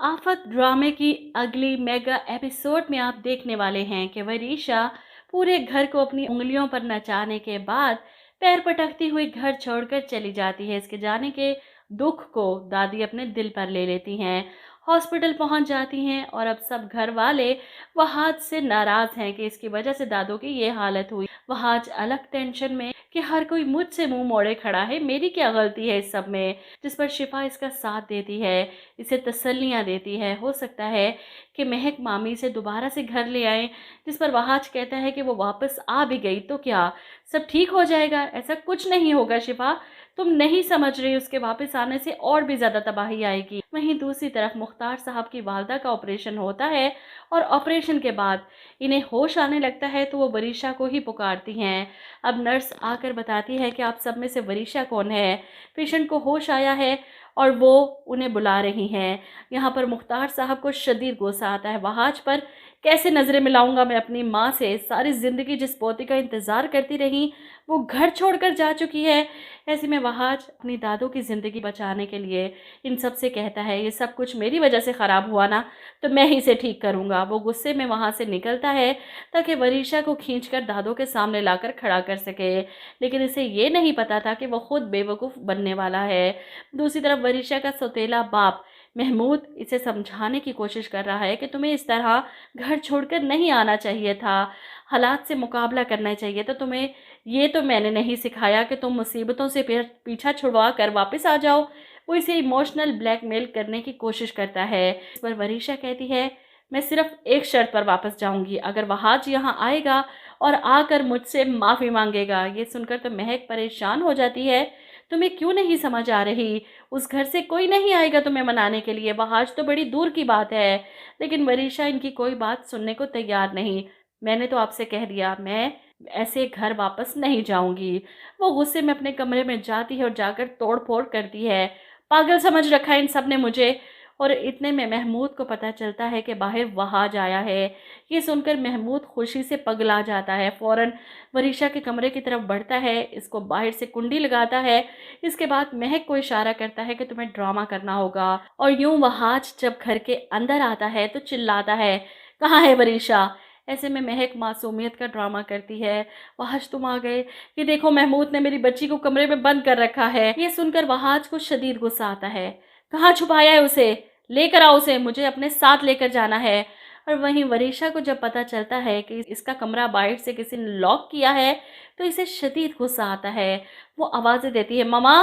आफत ड्रामे की अगली मेगा एपिसोड में आप देखने वाले हैं कि वरीशा पूरे घर को अपनी उंगलियों पर नचाने के बाद पैर पटकती हुई घर छोड़कर चली जाती है। इसके जाने के दुख को दादी अपने दिल पर ले लेती हैं, हॉस्पिटल पहुंच जाती हैं और अब सब घर वाले वहाज से नाराज हैं कि इसकी वजह से दादू की ये हालत हुई। वहाज अलग टेंशन में कि हर कोई मुझसे मुंह मोड़े खड़ा है, मेरी क्या गलती है इस सब में, जिस पर शिफा इसका साथ देती है, इसे तसल्लियां देती है। हो सकता है कि महक मामी से दोबारा से घर ले आए, जिस पर वहाज कहता है कि वो वापस आ भी गई तो क्या सब ठीक हो जाएगा। ऐसा कुछ नहीं होगा शिफा, तुम नहीं समझ रही, उसके वापस आने से और भी ज्यादा तबाही आएगी। वहीं दूसरी तरफ मुख्तार साहब की वालदा का ऑपरेशन होता है और ऑपरेशन के बाद इन्हें होश आने लगता है तो वो वरीशा को ही पुकारती हैं। अब नर्स आकर बताती है कि आप सब में से वरीशा कौन है। पेशेंट को होश आया है और वो उन्हें बुला रही हैं। यहाँ पर मुख्तार साहब को शदीद गुस्सा आता है। वहाज पर कैसे नजरें मिलाऊंगा मैं अपनी माँ से, सारी जिंदगी जिस पोती का इंतजार करती रही वो घर छोड़कर जा चुकी है। ऐसे में वहाज अपनी दादू की जिंदगी बचाने के लिए इन सब से कहता है ये सब कुछ मेरी वजह से खराब हुआ ना, तो मैं ही इसे ठीक करूंगा। वो गुस्से में वहां से निकलता है ताकि वरीशा को खींचकर दादू के सामने लाकर खड़ा कर सके, लेकिन इसे ये नहीं पता था कि वो खुद बेवकूफ बनने वाला है। दूसरी तरफ वरीशा का सौतेला बाप महमूद इसे समझाने की कोशिश कर रहा है कि तुम्हें इस तरह घर छोड़कर नहीं आना चाहिए था, हालात से मुकाबला करना चाहिए था तुम्हें। ये तो मैंने नहीं सिखाया कि तुम मुसीबतों से पीछा छुड़वा कर वापस आ जाओ। वो इसे इमोशनल ब्लैकमेल करने की कोशिश करता है। इस पर वरीशा कहती है मैं सिर्फ एक शर्त पर वापस जाऊंगी, अगर वहाज यहाँ आएगा और आकर मुझसे माफ़ी मांगेगा। ये सुनकर तो महक परेशान हो जाती है, तुम्हें क्यों नहीं समझ आ रही, उस घर से कोई नहीं आएगा तुम्हें मनाने के लिए, वहाज तो बड़ी दूर की बात है। लेकिन वरीशा इनकी कोई बात सुनने को तैयार नहीं। मैंने तो आपसे कह दिया मैं ऐसे घर वापस नहीं जाऊंगी। वो गुस्से में अपने कमरे में जाती है और जाकर तोड़ फोड़ करती है। पागल समझ रखा है इन सब ने मुझे। और इतने में महमूद को पता चलता है कि बाहर वहाज आया है। ये सुनकर महमूद खुशी से पगला जाता है, फौरन वरीशा के कमरे की तरफ बढ़ता है, इसको बाहर से कुंडी लगाता है। इसके बाद महक को इशारा करता है कि तुम्हें ड्रामा करना होगा। और यूं वहाज जब घर के अंदर आता है तो चिल्लाता है कहाँ है वरीशा। ऐसे में महक मासूमियत का ड्रामा करती है, वहाज तुम आ गए, ये देखो महमूद ने मेरी बच्ची को कमरे में बंद कर रखा है। ये सुनकर वहाज को शदीद गुस्सा आता है, कहाँ छुपाया है उसे, लेकर आओ उसे, मुझे अपने साथ लेकर जाना है। और वहीं वरीशा को जब पता चलता है कि इसका कमरा बाहर से किसी ने लॉक किया है तो इसे शदीद गुस्सा आता है। वो आवाज़ें देती है ममा,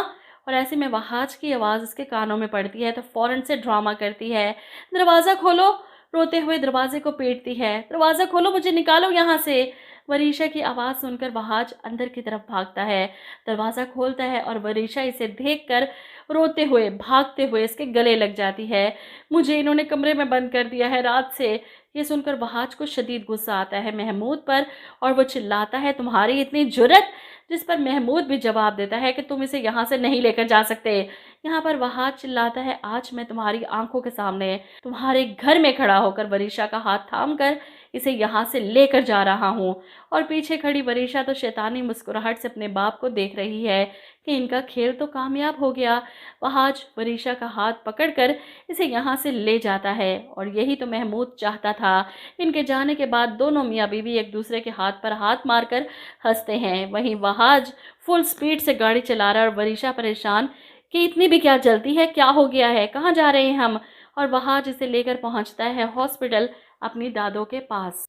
और ऐसे में वहाज की आवाज़ उसके कानों में पड़ती है तो फौरन से ड्रामा करती है, दरवाज़ा खोलो। रोते हुए दरवाजे को पीटती है, दरवाज़ा खोलो, मुझे निकालो यहाँ से। वरीशा की आवाज़ सुनकर वहाज अंदर की तरफ भागता है, दरवाज़ा खोलता है और वरीशा इसे देखकर रोते हुए भागते हुए इसके गले लग जाती है। मुझे इन्होंने कमरे में बंद कर दिया है रात से। ये सुनकर वहाज को शदीद गुस्सा आता है महमूद पर और वो चिल्लाता है तुम्हारी इतनी जुर्रत, जिस पर महमूद भी जवाब देता है कि तुम इसे यहाँ से नहीं लेकर जा सकते। यहाँ पर वहाज चिल्लाता है आज मैं तुम्हारी आंखों के सामने तुम्हारे घर में खड़ा होकर वरीशा का हाथ थाम कर इसे यहाँ से लेकर जा रहा हूँ। और पीछे खड़ी वरीशा तो शैतानी मुस्कुराहट से अपने बाप को देख रही है कि इनका खेल तो कामयाब हो गया। वहाज वरीशा का हाथ पकड़कर इसे यहाँ से ले जाता है और यही तो महमूद चाहता था। इनके जाने के बाद दोनों मियाँ बीवी एक दूसरे के हाथ पर हाथ मारकर हंसते हैं। वहीं वहाज फुल स्पीड से गाड़ी चला रहा है और वरीशा परेशान कि इतनी भी क्या जल्दी है, क्या हो गया है, कहाँ जा रहे हैं हम। और वहाज इसे लेकर पहुँचता है हॉस्पिटल अपनी दादों के पास।